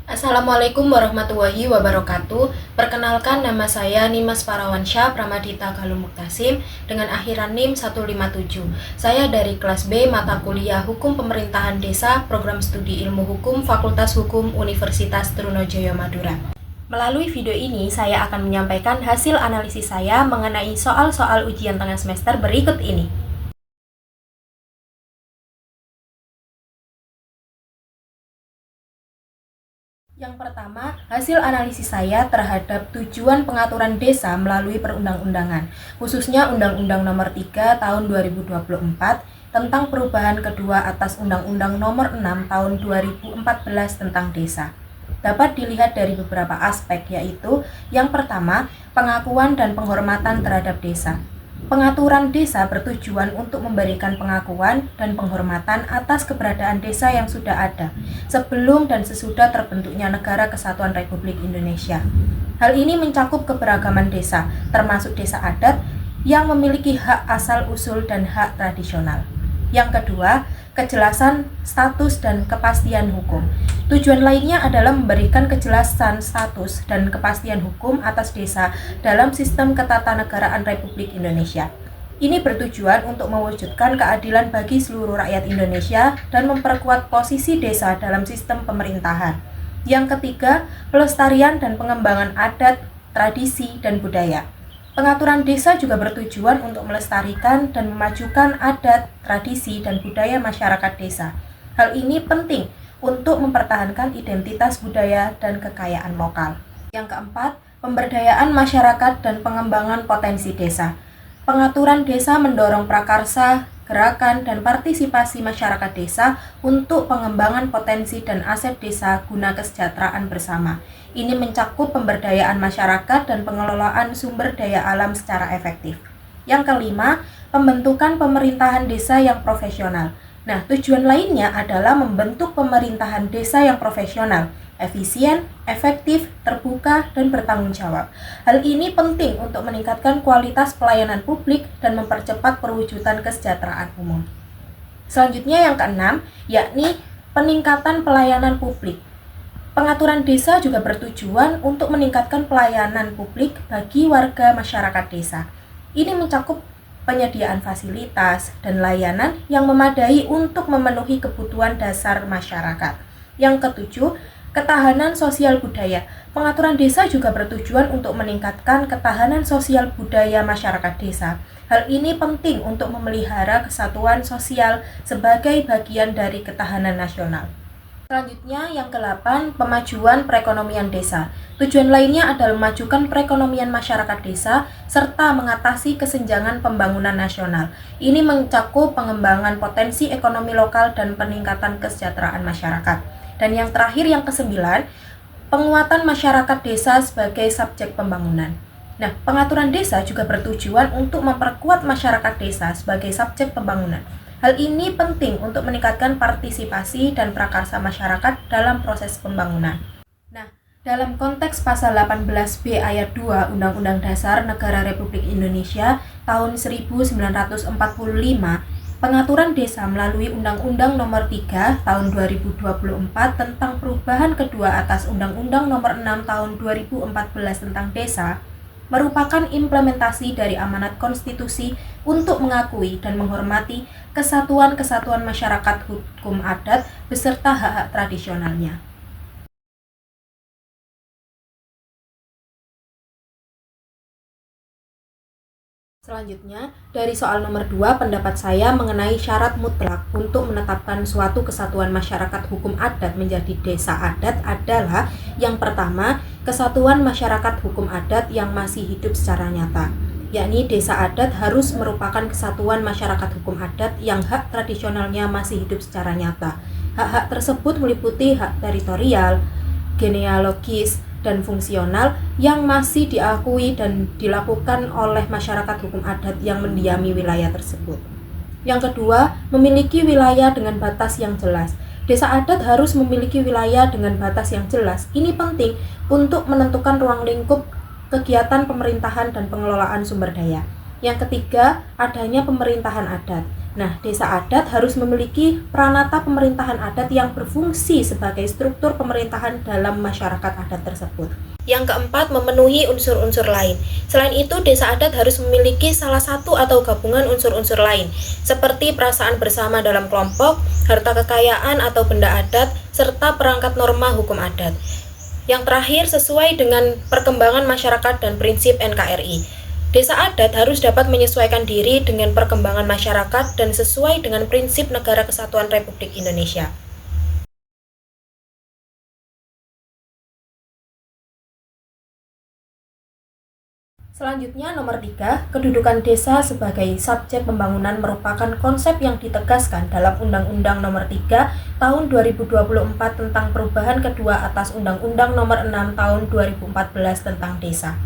Assalamualaikum warahmatullahi wabarakatuh. Perkenalkan, nama saya Nimas Parawansyah Pramadita Galung Muktasim dengan akhiran NIM 157. Saya dari kelas B mata kuliah Hukum Pemerintahan Desa, Program Studi Ilmu Hukum, Fakultas Hukum Universitas Trunojoyo Madura. Melalui video ini, saya akan menyampaikan hasil analisis saya mengenai soal-soal ujian tengah semester berikut ini. Yang pertama, hasil analisis saya terhadap tujuan pengaturan desa melalui perundang-undangan, khususnya Undang-Undang Nomor 3 Tahun 2024 tentang perubahan kedua atas Undang-Undang Nomor 6 Tahun 2014 tentang desa. Dapat dilihat dari beberapa aspek, yaitu yang pertama, pengakuan dan penghormatan terhadap desa. Pengaturan desa bertujuan untuk memberikan pengakuan dan penghormatan atas keberadaan desa yang sudah ada sebelum dan sesudah terbentuknya Negara Kesatuan Republik Indonesia. Hal ini mencakup keberagaman desa, termasuk desa adat yang memiliki hak asal-usul dan hak tradisional. Yang kedua, kejelasan status dan kepastian hukum. Tujuan lainnya adalah memberikan kejelasan status dan kepastian hukum atas desa dalam sistem ketatanegaraan Republik Indonesia. Ini bertujuan untuk mewujudkan keadilan bagi seluruh rakyat Indonesia dan memperkuat posisi desa dalam sistem pemerintahan. Yang ketiga, pelestarian dan pengembangan adat, tradisi, dan budaya. Pengaturan desa juga bertujuan untuk melestarikan dan memajukan adat, tradisi, dan budaya masyarakat desa. Hal ini penting untuk mempertahankan identitas budaya dan kekayaan lokal. Yang keempat, pemberdayaan masyarakat dan pengembangan potensi desa. Pengaturan desa mendorong prakarsa, gerakan, dan partisipasi masyarakat desa untuk pengembangan potensi dan aset desa guna kesejahteraan bersama. Ini mencakup pemberdayaan masyarakat dan pengelolaan sumber daya alam secara efektif. Yang kelima, pembentukan pemerintahan desa yang profesional. Nah, tujuan lainnya adalah membentuk pemerintahan desa yang profesional, efisien, efektif, terbuka, dan bertanggung jawab. Hal ini penting untuk meningkatkan kualitas pelayanan publik dan mempercepat perwujudan kesejahteraan umum. Selanjutnya yang keenam, yakni peningkatan pelayanan publik. Pengaturan desa juga bertujuan untuk meningkatkan pelayanan publik bagi warga masyarakat desa. Ini mencakup penyediaan fasilitas dan layanan yang memadai untuk memenuhi kebutuhan dasar masyarakat. Yang ketujuh, ketahanan sosial budaya. Pengaturan desa juga bertujuan untuk meningkatkan ketahanan sosial budaya masyarakat desa. Hal ini penting untuk memelihara kesatuan sosial sebagai bagian dari ketahanan nasional. Selanjutnya yang ke-8, pemajuan perekonomian desa. Tujuan lainnya adalah memajukan perekonomian masyarakat desa serta mengatasi kesenjangan pembangunan nasional. Ini mencakup pengembangan potensi ekonomi lokal dan peningkatan kesejahteraan masyarakat. Dan yang terakhir yang ke-9, penguatan masyarakat desa sebagai subjek pembangunan. Nah, pengaturan desa juga bertujuan untuk memperkuat masyarakat desa sebagai subjek pembangunan. Hal ini penting untuk meningkatkan partisipasi dan prakarsa masyarakat dalam proses pembangunan. Nah, dalam konteks pasal 18B ayat 2 Undang-Undang Dasar Negara Republik Indonesia tahun 1945, pengaturan desa melalui Undang-Undang Nomor 3 Tahun 2024 tentang perubahan kedua atas Undang-Undang Nomor 6 Tahun 2014 tentang desa merupakan implementasi dari amanat konstitusi untuk mengakui dan menghormati kesatuan-kesatuan masyarakat hukum adat beserta hak-hak tradisionalnya. Selanjutnya, dari soal nomor 2, pendapat saya mengenai syarat mutlak untuk menetapkan suatu kesatuan masyarakat hukum adat menjadi desa adat adalah yang pertama, kesatuan masyarakat hukum adat yang masih hidup secara nyata, yakni desa adat harus merupakan kesatuan masyarakat hukum adat yang hak tradisionalnya masih hidup secara nyata. Hak-hak tersebut meliputi hak teritorial, genealogis, dan fungsional yang masih diakui dan dilakukan oleh masyarakat hukum adat yang mendiami wilayah tersebut. Yang kedua, memiliki wilayah dengan batas yang jelas. Desa adat harus memiliki wilayah dengan batas yang jelas. Ini penting untuk menentukan ruang lingkup kegiatan pemerintahan dan pengelolaan sumber daya. Yang ketiga, adanya pemerintahan adat. Nah, desa adat harus memiliki peranata pemerintahan adat yang berfungsi sebagai struktur pemerintahan dalam masyarakat adat tersebut. Yang keempat, memenuhi unsur-unsur lain. Selain itu, desa adat harus memiliki salah satu atau gabungan unsur-unsur lain, seperti perasaan bersama dalam kelompok, harta kekayaan atau benda adat, serta perangkat norma hukum adat. Yang terakhir, sesuai dengan perkembangan masyarakat dan prinsip NKRI. Desa adat harus dapat menyesuaikan diri dengan perkembangan masyarakat dan sesuai dengan prinsip Negara Kesatuan Republik Indonesia. Selanjutnya, nomor 3, kedudukan desa sebagai subjek pembangunan merupakan konsep yang ditegaskan dalam Undang-Undang Nomor 3 Tahun 2024 tentang perubahan kedua atas Undang-Undang Nomor 6 Tahun 2014 tentang desa.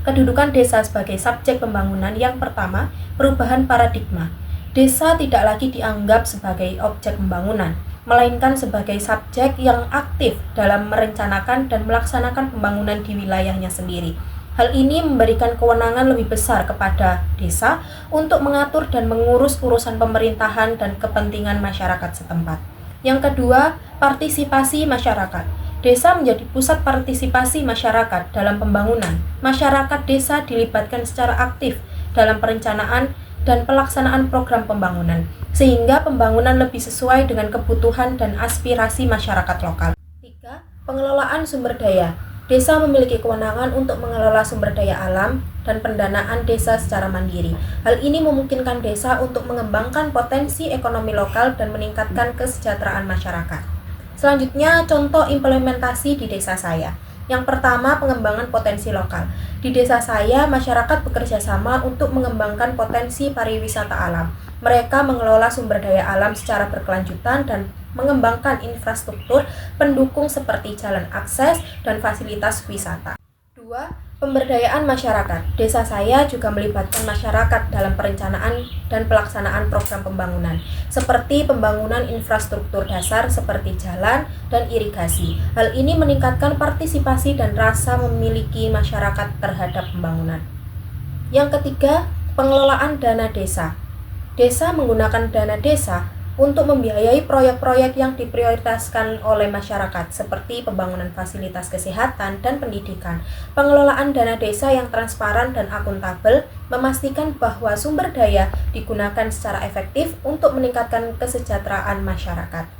Kedudukan desa sebagai subjek pembangunan yang pertama, perubahan paradigma. Desa tidak lagi dianggap sebagai objek pembangunan, melainkan sebagai subjek yang aktif dalam merencanakan dan melaksanakan pembangunan di wilayahnya sendiri. Hal ini memberikan kewenangan lebih besar kepada desa untuk mengatur dan mengurus urusan pemerintahan dan kepentingan masyarakat setempat. Yang kedua, partisipasi masyarakat. Desa menjadi pusat partisipasi masyarakat dalam pembangunan. Masyarakat desa dilibatkan secara aktif dalam perencanaan dan pelaksanaan program pembangunan, sehingga pembangunan lebih sesuai dengan kebutuhan dan aspirasi masyarakat lokal. 3. Pengelolaan sumber daya. Desa memiliki kewenangan untuk mengelola sumber daya alam dan pendanaan desa secara mandiri. Hal ini memungkinkan desa untuk mengembangkan potensi ekonomi lokal dan meningkatkan kesejahteraan masyarakat. Selanjutnya, contoh implementasi di desa saya. Yang pertama, pengembangan potensi lokal. Di desa saya, masyarakat bekerja sama untuk mengembangkan potensi pariwisata alam. Mereka mengelola sumber daya alam secara berkelanjutan dan mengembangkan infrastruktur pendukung seperti jalan akses dan fasilitas wisata. 2. Pemberdayaan masyarakat. Desa saya juga melibatkan masyarakat dalam perencanaan dan pelaksanaan program pembangunan, seperti pembangunan infrastruktur dasar seperti jalan dan irigasi. Hal ini meningkatkan partisipasi dan rasa memiliki masyarakat terhadap pembangunan. Yang ketiga, pengelolaan dana desa. Desa menggunakan dana desa untuk membiayai proyek-proyek yang diprioritaskan oleh masyarakat seperti pembangunan fasilitas kesehatan dan pendidikan. Pengelolaan dana desa yang transparan dan akuntabel memastikan bahwa sumber daya digunakan secara efektif untuk meningkatkan kesejahteraan masyarakat.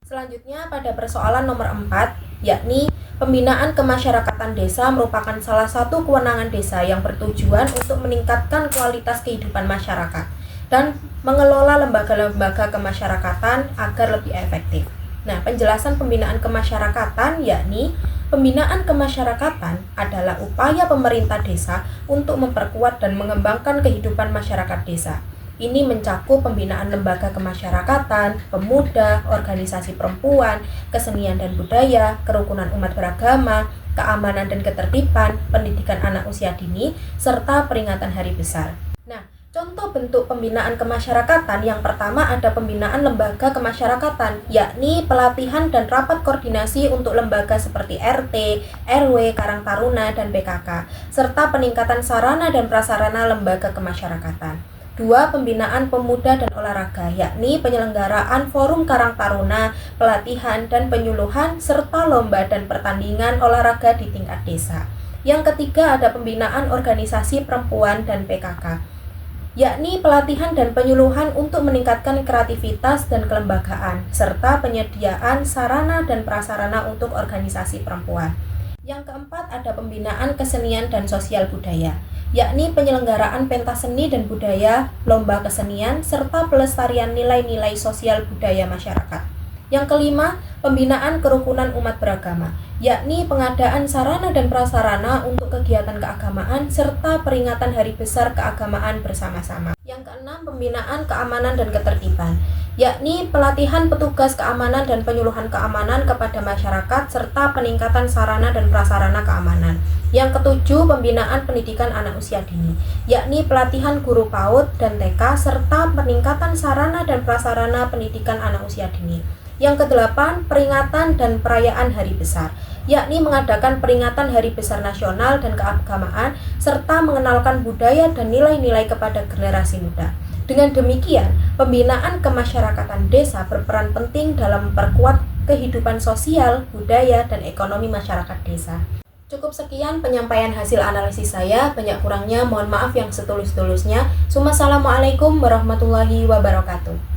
Selanjutnya pada persoalan nomor 4, yakni pembinaan kemasyarakatan desa merupakan salah satu kewenangan desa yang bertujuan untuk meningkatkan kualitas kehidupan masyarakat dan mengelola lembaga-lembaga kemasyarakatan agar lebih efektif. Nah, penjelasan pembinaan kemasyarakatan yakni pembinaan kemasyarakatan adalah upaya pemerintah desa untuk memperkuat dan mengembangkan kehidupan masyarakat desa. Ini mencakup pembinaan lembaga kemasyarakatan, pemuda, organisasi perempuan, kesenian dan budaya, kerukunan umat beragama, keamanan dan ketertiban, pendidikan anak usia dini, serta peringatan hari besar. Nah, contoh bentuk pembinaan kemasyarakatan yang pertama ada pembinaan lembaga kemasyarakatan, yakni pelatihan dan rapat koordinasi untuk lembaga seperti RT, RW, Karang Taruna, dan PKK, serta peningkatan sarana dan prasarana lembaga kemasyarakatan. 2. Pembinaan pemuda dan olahraga, yakni penyelenggaraan forum Karang Taruna, pelatihan dan penyuluhan, serta lomba dan pertandingan olahraga di tingkat desa. Yang ketiga ada pembinaan organisasi perempuan dan PKK, yakni pelatihan dan penyuluhan untuk meningkatkan kreativitas dan kelembagaan, serta penyediaan sarana dan prasarana untuk organisasi perempuan. Yang keempat ada pembinaan kesenian dan sosial budaya, yakni penyelenggaraan pentas seni dan budaya, lomba kesenian, serta pelestarian nilai-nilai sosial budaya masyarakat. Yang kelima, pembinaan kerukunan umat beragama, yakni pengadaan sarana dan prasarana untuk kegiatan keagamaan, serta peringatan hari besar keagamaan bersama-sama. Yang keenam, pembinaan keamanan dan ketertiban, yakni pelatihan petugas keamanan dan penyuluhan keamanan kepada masyarakat, serta peningkatan sarana dan prasarana keamanan. Yang ketujuh, pembinaan pendidikan anak usia dini, yakni pelatihan guru PAUD dan TK, serta peningkatan sarana dan prasarana pendidikan anak usia dini. Yang kedelapan, peringatan dan perayaan hari besar, yakni mengadakan peringatan hari besar nasional dan keagamaan serta mengenalkan budaya dan nilai-nilai kepada generasi muda. Dengan demikian, pembinaan kemasyarakatan desa berperan penting dalam memperkuat kehidupan sosial, budaya, dan ekonomi masyarakat desa. Cukup sekian penyampaian hasil analisis saya, banyak kurangnya mohon maaf yang setulus-tulusnya. Assalamualaikum warahmatullahi wabarakatuh.